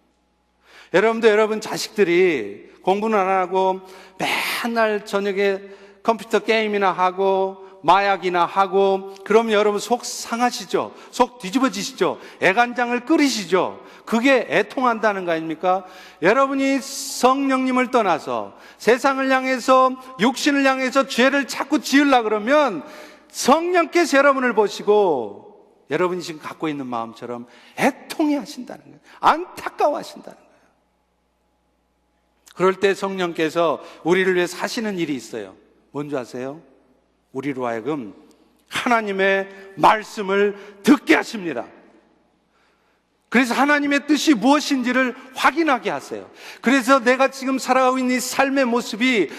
여러분도 여러분 자식들이 공부는 안 하고 맨날 저녁에 컴퓨터 게임이나 하고 마약이나 하고 그러면 여러분 속 상하시죠? 속 뒤집어지시죠? 애간장을 끓이시죠? 그게 애통한다는 거 아닙니까? 여러분이 성령님을 떠나서 세상을 향해서 육신을 향해서 죄를 자꾸 지으려고 그러면 성령께서 여러분을 보시고 여러분이 지금 갖고 있는 마음처럼 애통해 하신다는 거예요. 안타까워 하신다는 거예요. 그럴 때 성령께서 우리를 위해 사시는 일이 있어요. 뭔지 아세요? 우리로 하여금 하나님의 말씀을 듣게 하십니다. 그래서 하나님의 뜻이 무엇인지를 확인하게 하세요. 그래서 내가 지금 살아가고 있는 이 삶의 모습이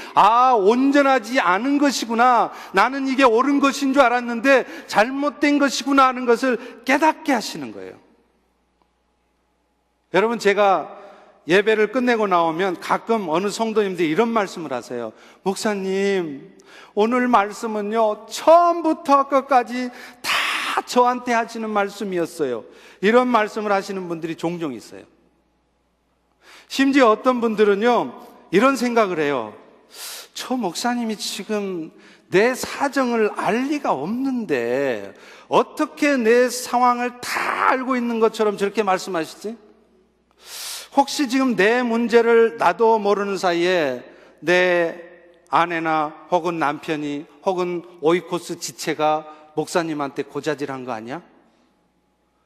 온전하지 않은 것이구나, 나는 이게 옳은 것인 줄 알았는데 잘못된 것이구나 하는 것을 깨닫게 하시는 거예요. 여러분, 제가 예배를 끝내고 나오면 가끔 어느 성도님들이 이런 말씀을 하세요. 목사님, 오늘 말씀은요 처음부터 끝까지 다 저한테 하시는 말씀이었어요. 이런 말씀을 하시는 분들이 종종 있어요. 심지어 어떤 분들은요 이런 생각을 해요. 저 목사님이 지금 내 사정을 알 리가 없는데 어떻게 내 상황을 다 알고 있는 것처럼 저렇게 말씀하시지? 혹시 지금 내 문제를 나도 모르는 사이에 내 아내나 혹은 남편이 혹은 오이코스 지체가 목사님한테 고자질한 거 아니야?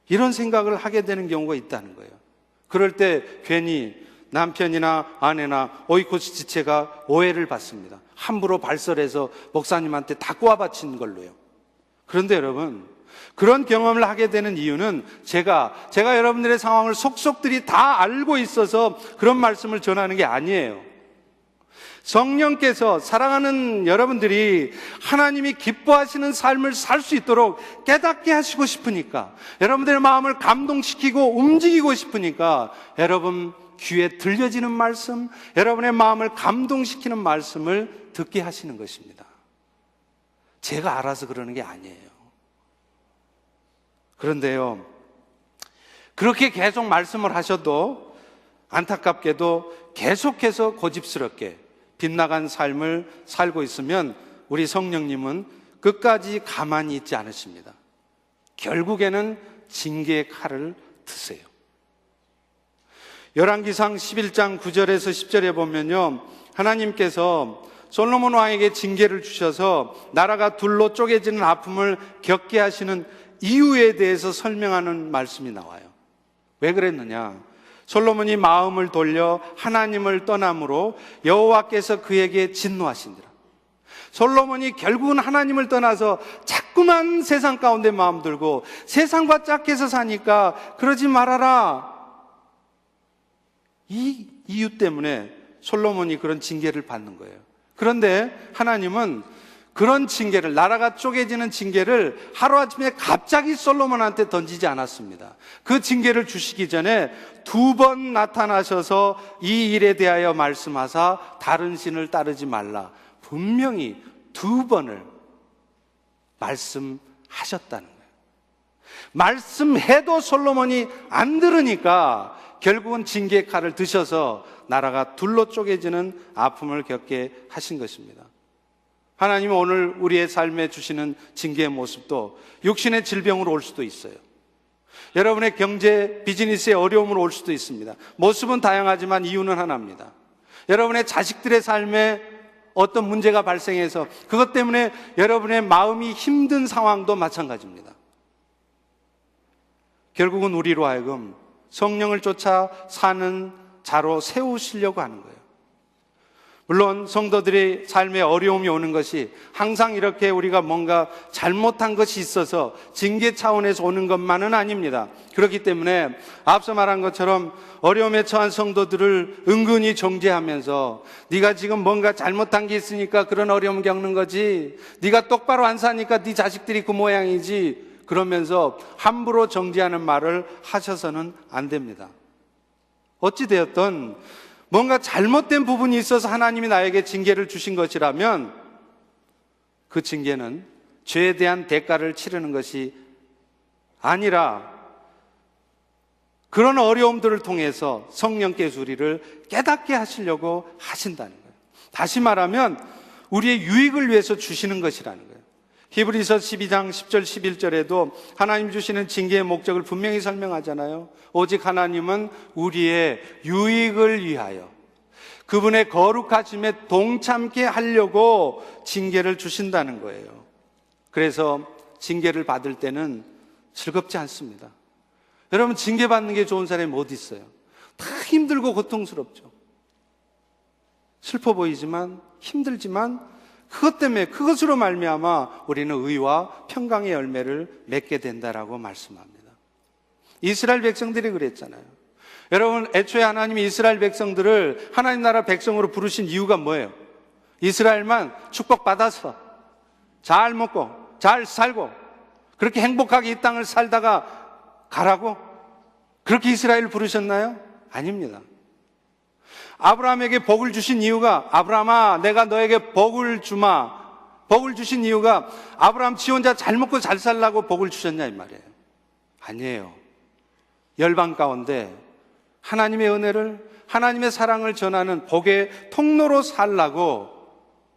이런 생각을 하게 되는 경우가 있다는 거예요. 그럴 때 괜히 남편이나 아내나 오이코스 지체가 오해를 받습니다. 함부로 발설해서 목사님한테 다 꼬아바친 걸로요. 그런데 여러분, 그런 경험을 하게 되는 이유는 제가 여러분들의 상황을 속속들이 다 알고 있어서 그런 말씀을 전하는 게 아니에요. 성령께서 사랑하는 여러분들이 하나님이 기뻐하시는 삶을 살 수 있도록 깨닫게 하시고 싶으니까, 여러분들의 마음을 감동시키고 움직이고 싶으니까 여러분 귀에 들려지는 말씀, 여러분의 마음을 감동시키는 말씀을 듣게 하시는 것입니다. 제가 알아서 그러는 게 아니에요. 그런데요, 그렇게 계속 말씀을 하셔도 안타깝게도 계속해서 고집스럽게 빗나간 삶을 살고 있으면 우리 성령님은 끝까지 가만히 있지 않으십니다. 결국에는 징계의 칼을 드세요. 열왕기상 11장 9절에서 10절에 보면요, 하나님께서 솔로몬 왕에게 징계를 주셔서 나라가 둘로 쪼개지는 아픔을 겪게 하시는 이유에 대해서 설명하는 말씀이 나와요. 왜 그랬느냐? 솔로몬이 마음을 돌려 하나님을 떠남으로 여호와께서 그에게 진노하신지라. 솔로몬이 결국은 하나님을 떠나서 자꾸만 세상 가운데 마음 들고 세상과 짝해서 사니까 그러지 말아라, 이 이유 때문에 솔로몬이 그런 징계를 받는 거예요. 그런데 하나님은 그런 징계를, 나라가 쪼개지는 징계를 하루아침에 갑자기 솔로몬한테 던지지 않았습니다. 그 징계를 주시기 전에 2번 나타나셔서 이 일에 대하여 말씀하사 다른 신을 따르지 말라, 분명히 2번을 말씀하셨다는 거예요. 말씀해도 솔로몬이 안 들으니까 결국은 징계의 칼을 드셔서 나라가 둘로 쪼개지는 아픔을 겪게 하신 것입니다. 하나님은 오늘 우리의 삶에 주시는 징계의 모습도 육신의 질병으로 올 수도 있어요. 여러분의 경제, 비즈니스의 어려움으로 올 수도 있습니다. 모습은 다양하지만 이유는 하나입니다. 여러분의 자식들의 삶에 어떤 문제가 발생해서 그것 때문에 여러분의 마음이 힘든 상황도 마찬가지입니다. 결국은 우리로 하여금 성령을 쫓아 사는 자로 세우시려고 하는 거예요. 물론 성도들의 삶에 어려움이 오는 것이 항상 이렇게 우리가 뭔가 잘못한 것이 있어서 징계 차원에서 오는 것만은 아닙니다. 그렇기 때문에 앞서 말한 것처럼 어려움에 처한 성도들을 은근히 정죄하면서 네가 지금 뭔가 잘못한 게 있으니까 그런 어려움 겪는 거지, 네가 똑바로 안 사니까 네 자식들이 그 모양이지, 그러면서 함부로 정죄하는 말을 하셔서는 안 됩니다. 어찌되었든 뭔가 잘못된 부분이 있어서 하나님이 나에게 징계를 주신 것이라면 그 징계는 죄에 대한 대가를 치르는 것이 아니라 그런 어려움들을 통해서 성령께서 우리를 깨닫게 하시려고 하신다는 거예요. 다시 말하면 우리의 유익을 위해서 주시는 것이라는 거예요. 히브리서 12장 10절 11절에도 하나님 주시는 징계의 목적을 분명히 설명하잖아요. 오직 하나님은 우리의 유익을 위하여 그분의 거룩하심에 동참케 하려고 징계를 주신다는 거예요. 그래서 징계를 받을 때는 즐겁지 않습니다. 여러분, 징계받는 게 좋은 사람이 어디 있어요? 다 힘들고 고통스럽죠. 슬퍼 보이지만, 힘들지만 그것 때문에, 그것으로 말미암아 우리는 의와 평강의 열매를 맺게 된다라고 말씀합니다. 이스라엘 백성들이 그랬잖아요. 여러분, 애초에 하나님이 이스라엘 백성들을 하나님 나라 백성으로 부르신 이유가 뭐예요? 이스라엘만 축복받아서 잘 먹고 잘 살고 그렇게 행복하게 이 땅을 살다가 가라고? 그렇게 이스라엘을 부르셨나요? 아닙니다. 아브라함에게 복을 주신 이유가, 아브라함아 내가 너에게 복을 주마, 복을 주신 이유가 아브라함 지 혼자 잘 먹고 잘 살라고 복을 주셨냐 이 말이에요. 아니에요. 열방 가운데 하나님의 은혜를, 하나님의 사랑을 전하는 복의 통로로 살라고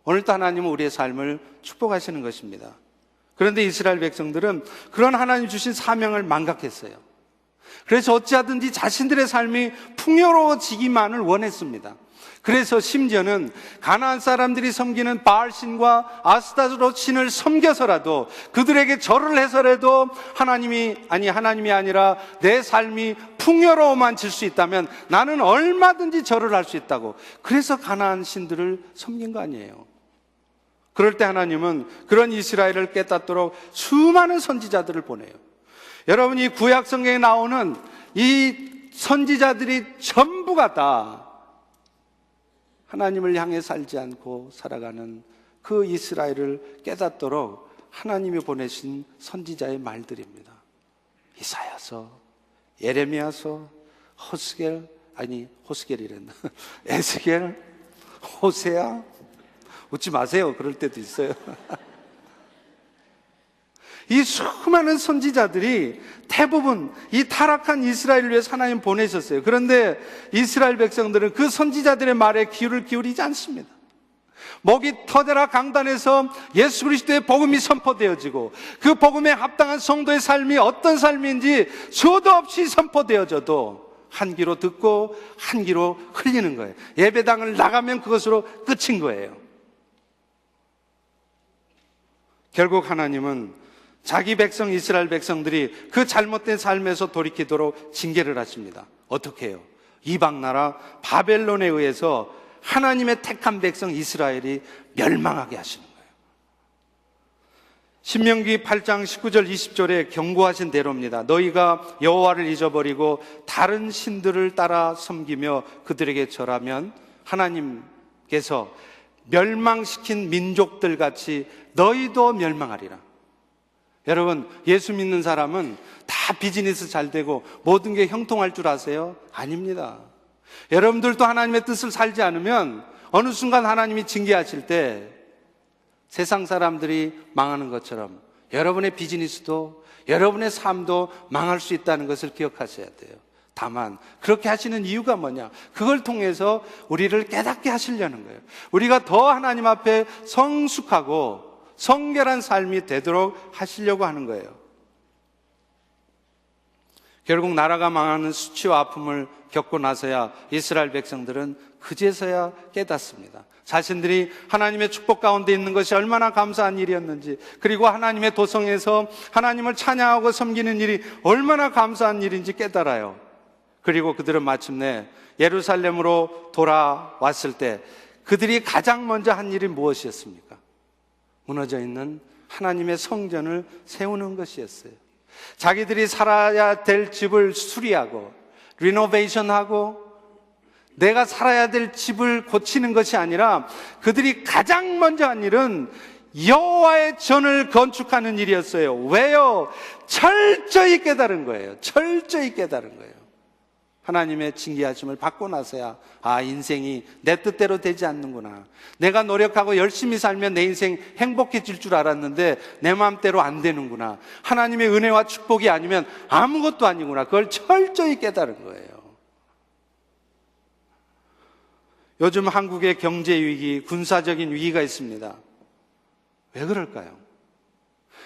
오늘도 하나님은 우리의 삶을 축복하시는 것입니다. 그런데 이스라엘 백성들은 그런 하나님 주신 사명을 망각했어요. 그래서 어찌하든지 자신들의 삶이 풍요로워지기만을 원했습니다. 그래서 심지어는 가나안 사람들이 섬기는 바알신과 아스타롯 신을 섬겨서라도 그들에게 절을 해서라도 하나님이 아니라 내 삶이 풍요로워만질 수 있다면 나는 얼마든지 절을 할 수 있다고, 그래서 가나안 신들을 섬긴 거 아니에요. 그럴 때 하나님은 그런 이스라엘을 깨닫도록 수많은 선지자들을 보내요. 여러분, 이 구약 성경에 나오는 이 선지자들이 전부가 다 하나님을 향해 살지 않고 살아가는 그 이스라엘을 깨닫도록 하나님이 보내신 선지자의 말들입니다. 이사야서, 예레미야서, 호스겔이랬나? 에스겔, 호세아. 웃지 마세요. 그럴 때도 있어요. 이 수많은 선지자들이 대부분 이 타락한 이스라엘을 위해서 하나님 보내셨어요. 그런데 이스라엘 백성들은 그 선지자들의 말에 귀를 기울이지 않습니다. 목이 터져라 강단에서 예수 그리스도의 복음이 선포되어지고 그 복음에 합당한 성도의 삶이 어떤 삶인지 수도 없이 선포되어져도 한 귀로 듣고 한 귀로 흘리는 거예요. 예배당을 나가면 그것으로 끝인 거예요. 결국 하나님은 자기 백성 이스라엘 백성들이 그 잘못된 삶에서 돌이키도록 징계를 하십니다. 어떻게 해요? 이방 나라 바벨론에 의해서 하나님의 택한 백성 이스라엘이 멸망하게 하시는 거예요. 신명기 8장 19절 20절에 경고하신 대로입니다. 너희가 여호와를 잊어버리고 다른 신들을 따라 섬기며 그들에게 절하면 하나님께서 멸망시킨 민족들 같이 너희도 멸망하리라. 여러분, 예수 믿는 사람은 다 비즈니스 잘 되고 모든 게 형통할 줄 아세요? 아닙니다. 여러분들도 하나님의 뜻을 살지 않으면 어느 순간 하나님이 징계하실 때 세상 사람들이 망하는 것처럼 여러분의 비즈니스도 여러분의 삶도 망할 수 있다는 것을 기억하셔야 돼요. 다만 그렇게 하시는 이유가 뭐냐? 그걸 통해서 우리를 깨닫게 하시려는 거예요. 우리가 더 하나님 앞에 성숙하고 성결한 삶이 되도록 하시려고 하는 거예요. 결국 나라가 망하는 수치와 아픔을 겪고 나서야 이스라엘 백성들은 그제서야 깨닫습니다. 자신들이 하나님의 축복 가운데 있는 것이 얼마나 감사한 일이었는지, 그리고 하나님의 도성에서 하나님을 찬양하고 섬기는 일이 얼마나 감사한 일인지 깨달아요. 그리고 그들은 마침내 예루살렘으로 돌아왔을 때 그들이 가장 먼저 한 일이 무엇이었습니까? 무너져 있는 하나님의 성전을 세우는 것이었어요. 자기들이 살아야 될 집을 수리하고 리노베이션하고 내가 살아야 될 집을 고치는 것이 아니라 그들이 가장 먼저 한 일은 여호와의 전을 건축하는 일이었어요. 왜요? 철저히 깨달은 거예요. 철저히 깨달은 거예요. 하나님의 징계하심을 받고 나서야 인생이 내 뜻대로 되지 않는구나. 내가 노력하고 열심히 살면 내 인생 행복해질 줄 알았는데 내 마음대로 안 되는구나. 하나님의 은혜와 축복이 아니면 아무것도 아니구나. 그걸 철저히 깨달은 거예요. 요즘 한국의 경제 위기, 군사적인 위기가 있습니다. 왜 그럴까요?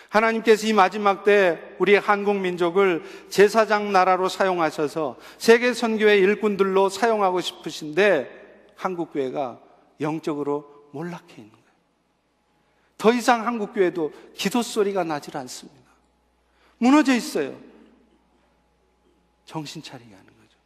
하나님께서 이 마지막 때 우리 한국 민족을 제사장 나라로 사용하셔서 세계 선교의 일꾼들로 사용하고 싶으신데 한국 교회가 영적으로 몰락해 있는 거예요. 더 이상 한국 교회도 기도 소리가 나질 않습니다. 무너져 있어요. 정신 차리게 하는 거죠.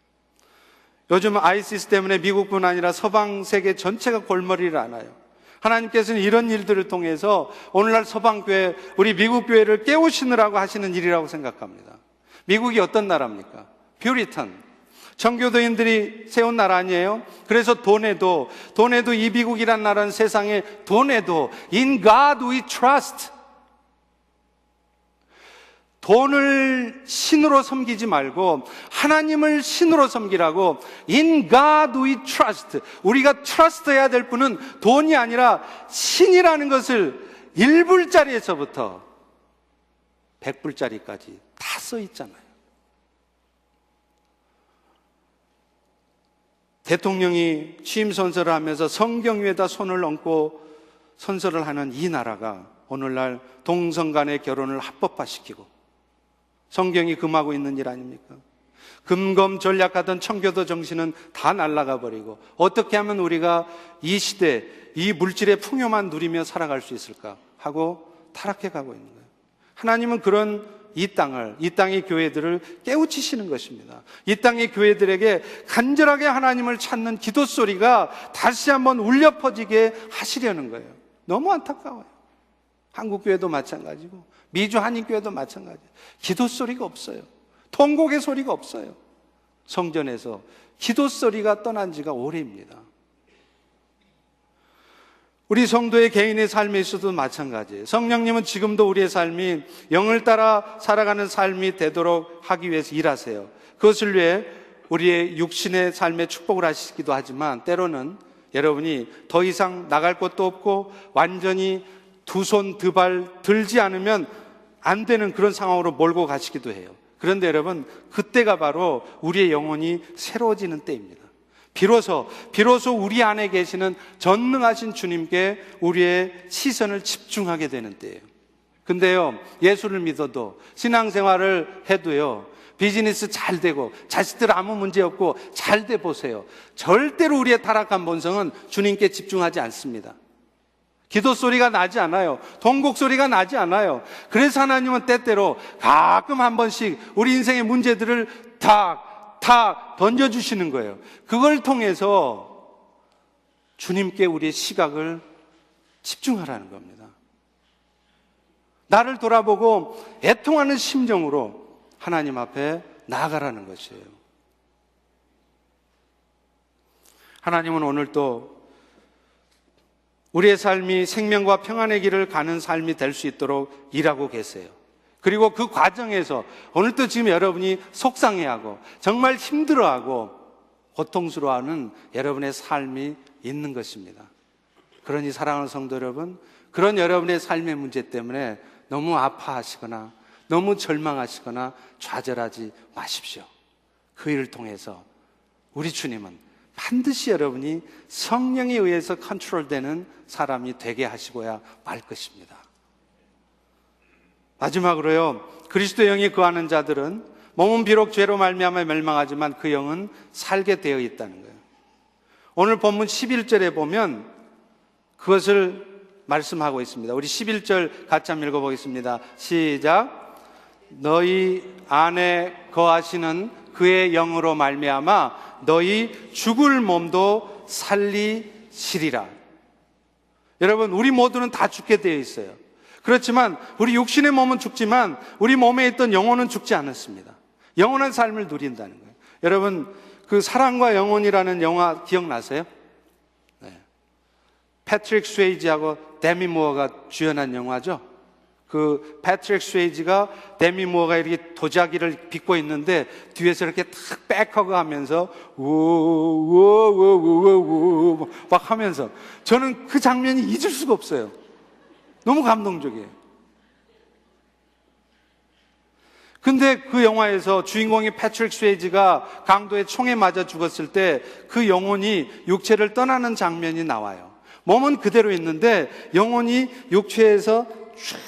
요즘 아이시스 때문에 미국뿐 아니라 서방 세계 전체가 골머리를 앓아요. 하나님께서는 이런 일들을 통해서 오늘날 서방교회, 우리 미국교회를 깨우시느라고 하시는 일이라고 생각합니다. 미국이 어떤 나라입니까? 퓨리탄, 청교도인들이 세운 나라 아니에요? 그래서 돈에도 이 미국이란 나라는 세상에 돈에도 In God we trust. 돈을 신으로 섬기지 말고 하나님을 신으로 섬기라고. In God we trust. 우리가 trust 해야 될 분은 돈이 아니라 신이라는 것을 1불짜리에서부터 100불짜리까지 다 써 있잖아요. 대통령이 취임 선서를 하면서 성경 위에다 손을 얹고 선서를 하는 이 나라가 오늘날 동성 간의 결혼을 합법화시키고 성경이 금하고 있는 일 아닙니까? 금검 전략하던 청교도 정신은 다 날아가 버리고 어떻게 하면 우리가 이 시대, 이 물질의 풍요만 누리며 살아갈 수 있을까 하고 타락해 가고 있는 거예요. 하나님은 그런 이 땅의 교회들을 깨우치시는 것입니다. 이 땅의 교회들에게 간절하게 하나님을 찾는 기도 소리가 다시 한번 울려 퍼지게 하시려는 거예요. 너무 안타까워요. 한국 교회도 마찬가지고 미주 한인교회도 마찬가지예요. 기도 소리가 없어요. 통곡의 소리가 없어요. 성전에서 기도 소리가 떠난 지가 오래입니다. 우리 성도의 개인의 삶에 있어도 마찬가지예요. 성령님은 지금도 우리의 삶이 영을 따라 살아가는 삶이 되도록 하기 위해서 일하세요. 그것을 위해 우리의 육신의 삶에 축복을 하시기도 하지만 때로는 여러분이 더 이상 나갈 곳도 없고 완전히 두 손 두 발 들지 않으면 안 되는 그런 상황으로 몰고 가시기도 해요. 그런데 여러분, 그때가 바로 우리의 영혼이 새로워지는 때입니다. 비로소 우리 안에 계시는 전능하신 주님께 우리의 시선을 집중하게 되는 때예요. 근데요, 예수를 믿어도 신앙생활을 해도요, 비즈니스 잘 되고 자식들 아무 문제 없고 잘 돼 보세요. 절대로 우리의 타락한 본성은 주님께 집중하지 않습니다. 기도 소리가 나지 않아요. 통곡 소리가 나지 않아요. 그래서 하나님은 때때로 가끔 한 번씩 우리 인생의 문제들을 탁 던져주시는 거예요. 그걸 통해서 주님께 우리의 시각을 집중하라는 겁니다. 나를 돌아보고 애통하는 심정으로 하나님 앞에 나아가라는 것이에요. 하나님은 오늘 또 우리의 삶이 생명과 평안의 길을 가는 삶이 될 수 있도록 일하고 계세요. 그리고 그 과정에서 오늘도 지금 여러분이 속상해하고 정말 힘들어하고 고통스러워하는 여러분의 삶이 있는 것입니다. 그러니 사랑하는 성도 여러분, 그런 여러분의 삶의 문제 때문에 너무 아파하시거나 너무 절망하시거나 좌절하지 마십시오. 그 일을 통해서 우리 주님은 반드시 여러분이 성령에 의해서 컨트롤되는 사람이 되게 하시고야 말 것입니다. 마지막으로요, 그리스도의 영이 거하는 자들은 몸은 비록 죄로 말미암아 멸망하지만 그 영은 살게 되어 있다는 거예요. 오늘 본문 11절에 보면 그것을 말씀하고 있습니다. 우리 11절 같이 한번 읽어보겠습니다. 시작. 너희 안에 거하시는 그의 영으로 말미암아 너희 죽을 몸도 살리시리라. 여러분, 우리 모두는 다 죽게 되어 있어요. 그렇지만 우리 육신의 몸은 죽지만 우리 몸에 있던 영혼은 죽지 않았습니다. 영원한 삶을 누린다는 거예요. 여러분, 그 사랑과 영혼이라는 영화 기억나세요? 네. 패트릭 스웨이지하고 데미 무어가 주연한 영화죠. 그 패트릭 스웨이지가 데미 무어가 이렇게 도자기를 빚고 있는데 뒤에서 이렇게 탁 백허그 하면서 우우우우우우 막 하면서 저는 그 장면이 잊을 수가 없어요. 너무 감동적이에요. 근데 그 영화에서 주인공이 패트릭 스웨이지가 강도의 총에 맞아 죽었을 때 그 영혼이 육체를 떠나는 장면이 나와요. 몸은 그대로 있는데 영혼이 육체에서 쭉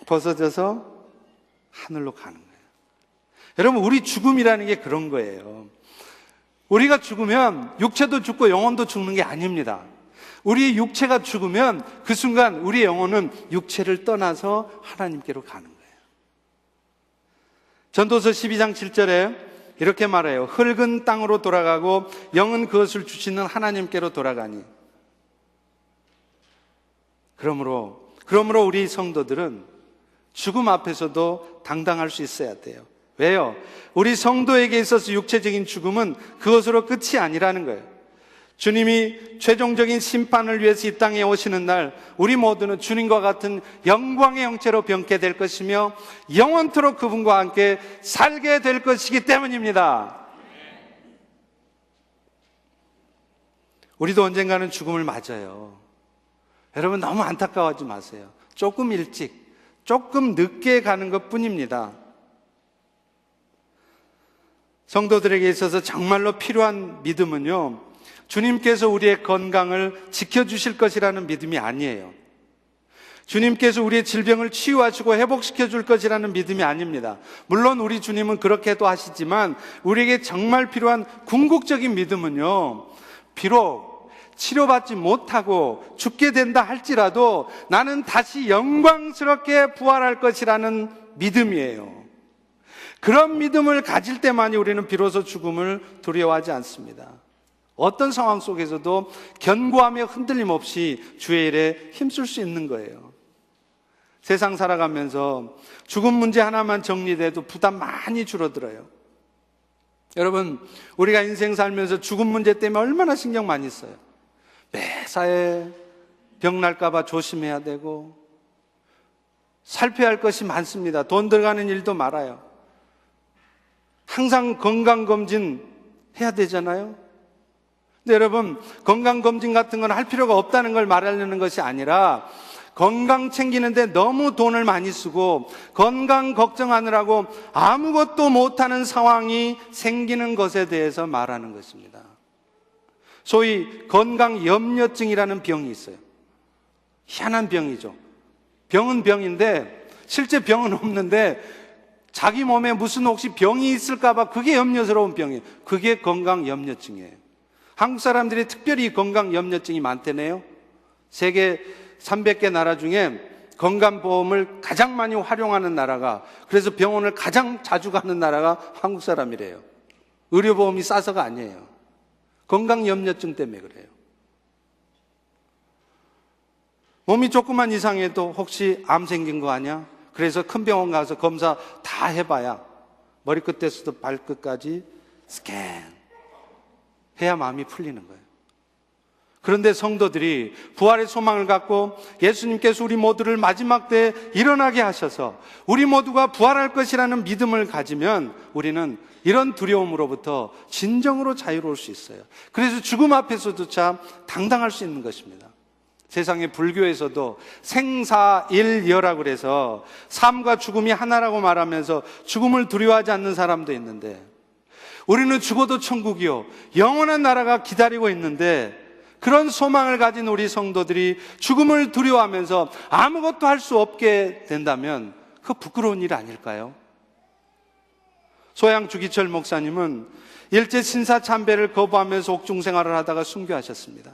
벗어져서 하늘로 가는 거예요. 여러분, 우리 죽음이라는 게 그런 거예요. 우리가 죽으면 육체도 죽고 영혼도 죽는 게 아닙니다. 우리 육체가 죽으면 그 순간 우리의 영혼은 육체를 떠나서 하나님께로 가는 거예요. 전도서 12장 7절에 이렇게 말해요. 흙은 땅으로 돌아가고 영은 그것을 주시는 하나님께로 돌아가니. 그러므로 우리 성도들은 죽음 앞에서도 당당할 수 있어야 돼요. 왜요? 우리 성도에게 있어서 육체적인 죽음은 그것으로 끝이 아니라는 거예요. 주님이 최종적인 심판을 위해서 이 땅에 오시는 날 우리 모두는 주님과 같은 영광의 형체로 변케 될 것이며 영원토록 그분과 함께 살게 될 것이기 때문입니다. 우리도 언젠가는 죽음을 맞아요. 여러분 너무 안타까워하지 마세요. 조금 일찍, 조금 늦게 가는 것 뿐입니다. 성도들에게 있어서 정말로 필요한 믿음은요, 주님께서 우리의 건강을 지켜주실 것이라는 믿음이 아니에요. 주님께서 우리의 질병을 치유하시고 회복시켜 줄 것이라는 믿음이 아닙니다. 물론 우리 주님은 그렇게도 하시지만 우리에게 정말 필요한 궁극적인 믿음은요, 비록 치료받지 못하고 죽게 된다 할지라도 나는 다시 영광스럽게 부활할 것이라는 믿음이에요. 그런 믿음을 가질 때만이 우리는 비로소 죽음을 두려워하지 않습니다. 어떤 상황 속에서도 견고하며 흔들림 없이 주의 일에 힘쓸 수 있는 거예요. 세상 살아가면서 죽음 문제 하나만 정리돼도 부담 많이 줄어들어요. 여러분, 우리가 인생 살면서 죽음 문제 때문에 얼마나 신경 많이 써요. 매사에 병 날까 봐 조심해야 되고 살펴야 할 것이 많습니다. 돈 들어가는 일도 많아요. 항상 건강검진 해야 되잖아요. 근데 여러분, 건강검진 같은 건 할 필요가 없다는 걸 말하려는 것이 아니라 건강 챙기는데 너무 돈을 많이 쓰고 건강 걱정하느라고 아무것도 못하는 상황이 생기는 것에 대해서 말하는 것입니다. 소위 건강염려증이라는 병이 있어요. 희한한 병이죠. 병은 병인데 실제 병은 없는데 자기 몸에 무슨 혹시 병이 있을까 봐 그게 염려스러운 병이에요. 그게 건강염려증이에요. 한국 사람들이 특별히 건강염려증이 많다네요. 세계 300개 나라 중에 건강보험을 가장 많이 활용하는 나라가, 그래서 병원을 가장 자주 가는 나라가 한국 사람이래요. 의료보험이 싸서가 아니에요. 건강염려증 때문에 그래요. 몸이 조금만 이상해도 혹시 암 생긴 거 아니야? 그래서 큰 병원 가서 검사 다 해봐야 머리끝에서도 발끝까지 스캔 해야 마음이 풀리는 거예요. 그런데 성도들이 부활의 소망을 갖고 예수님께서 우리 모두를 마지막 때에 일어나게 하셔서 우리 모두가 부활할 것이라는 믿음을 가지면 우리는 이런 두려움으로부터 진정으로 자유로울 수 있어요. 그래서 죽음 앞에서조차 당당할 수 있는 것입니다. 세상의 불교에서도 생사일여라고 그래서 삶과 죽음이 하나라고 말하면서 죽음을 두려워하지 않는 사람도 있는데, 우리는 죽어도 천국이요 영원한 나라가 기다리고 있는데, 그런 소망을 가진 우리 성도들이 죽음을 두려워하면서 아무것도 할 수 없게 된다면 그거 부끄러운 일 아닐까요? 소양 주기철 목사님은 일제 신사 참배를 거부하면서 옥중 생활을 하다가 순교하셨습니다.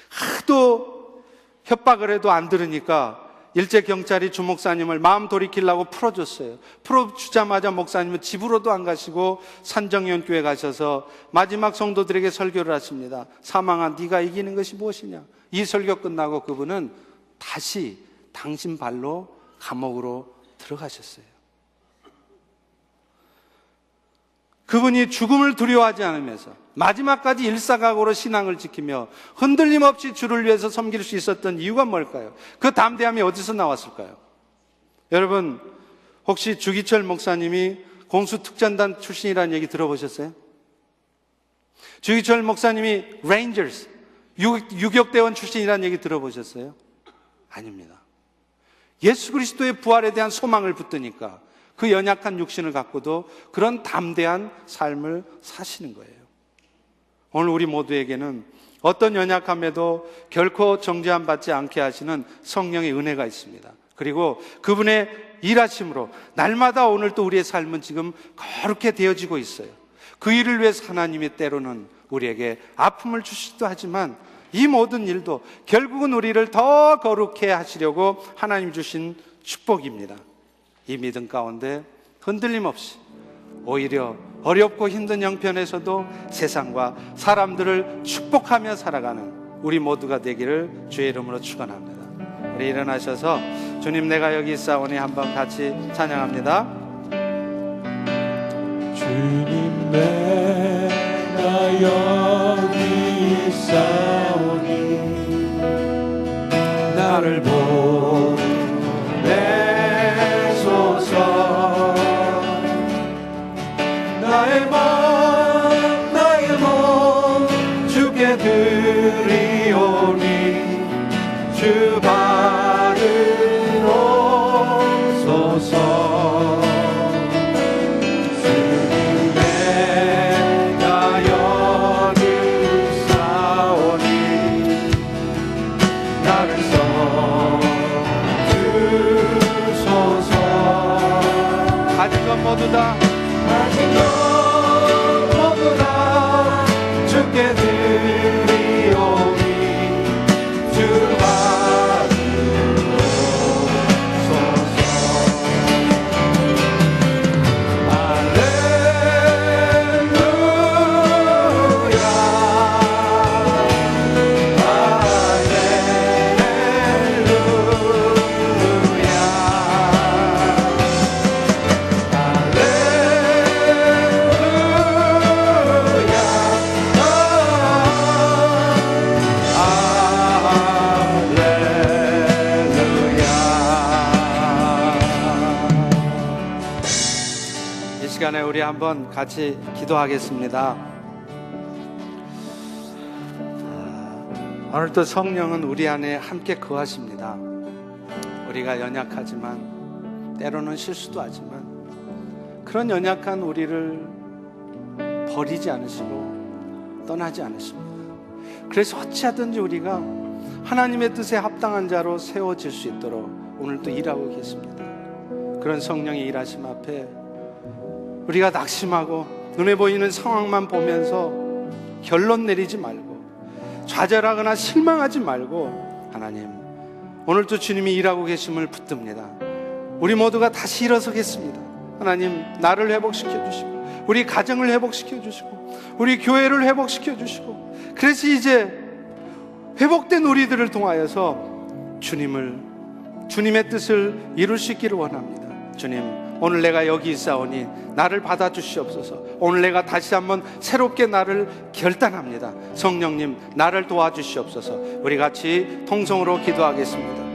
하도 협박을 해도 안 들으니까 일제 경찰이 주 목사님을 마음 돌이키려고 풀어줬어요. 풀어주자마자 목사님은 집으로도 안 가시고 산정연교에 가셔서 마지막 성도들에게 설교를 하십니다. 사망아, 네가 이기는 것이 무엇이냐? 이 설교 끝나고 그분은 다시 당신 발로 감옥으로 들어가셨어요. 그분이 죽음을 두려워하지 않으면서 마지막까지 일사각오로 신앙을 지키며 흔들림 없이 주를 위해서 섬길 수 있었던 이유가 뭘까요? 그 담대함이 어디서 나왔을까요? 여러분, 혹시 주기철 목사님이 공수특전단 출신이라는 얘기 들어보셨어요? 주기철 목사님이 레인저스, 유격대원 출신이라는 얘기 들어보셨어요? 아닙니다. 예수 그리스도의 부활에 대한 소망을 붙드니까 그 연약한 육신을 갖고도 그런 담대한 삶을 사시는 거예요. 오늘 우리 모두에게는 어떤 연약함에도 결코 정죄함 받지 않게 하시는 성령의 은혜가 있습니다. 그리고 그분의 일하심으로 날마다 오늘 또 우리의 삶은 지금 거룩게 되어지고 있어요. 그 일을 위해서 하나님이 때로는 우리에게 아픔을 주시기도 하지만 이 모든 일도 결국은 우리를 더 거룩해 하시려고 하나님 주신 축복입니다. 이 믿음 가운데 흔들림 없이 오히려 어렵고 힘든 형편에서도 세상과 사람들을 축복하며 살아가는 우리 모두가 되기를 주의 이름으로 축원합니다. 우리 일어나셔서 주님 내가 여기 있사오니 한번 같이 찬양합니다. 주님 내가 여기 있사오니 나를 보내소서. 나의 몸 주께 드리오니 주 받으소서. 주님 내가 여기 있사오니 나를 써주소서. 가진 것 모두 다 주께 드리오니 주 받으소서. 할렐루야 이 시간에 우리 한번 같이 기도하겠습니다. 오늘도 성령은 우리 안에 함께 거하십니다. 우리가 연약하지만 때로는 실수도 하지만 그런 연약한 우리를 버리지 않으시고 떠나지 않으십니다. 그래서 어찌하든지 우리가 하나님의 뜻에 합당한 자로 세워질 수 있도록 오늘도 일하고 계십니다. 그런 성령의 일하심 앞에 우리가 낙심하고 눈에 보이는 상황만 보면서 결론 내리지 말고 좌절하거나 실망하지 말고 하나님, 오늘도 주님이 일하고 계심을 붙듭니다. 우리 모두가 다시 일어서겠습니다. 하나님, 나를 회복시켜 주시고 우리 가정을 회복시켜 주시고 우리 교회를 회복시켜 주시고, 그래서 이제 회복된 우리들을 통하여서 주님의 뜻을 이룰 수 있기를 원합니다. 주님, 오늘 내가 여기 있사오니 나를 받아주시옵소서. 오늘 내가 다시 한번 새롭게 나를 결단합니다. 성령님, 나를 도와주시옵소서. 우리 같이 통성으로 기도하겠습니다.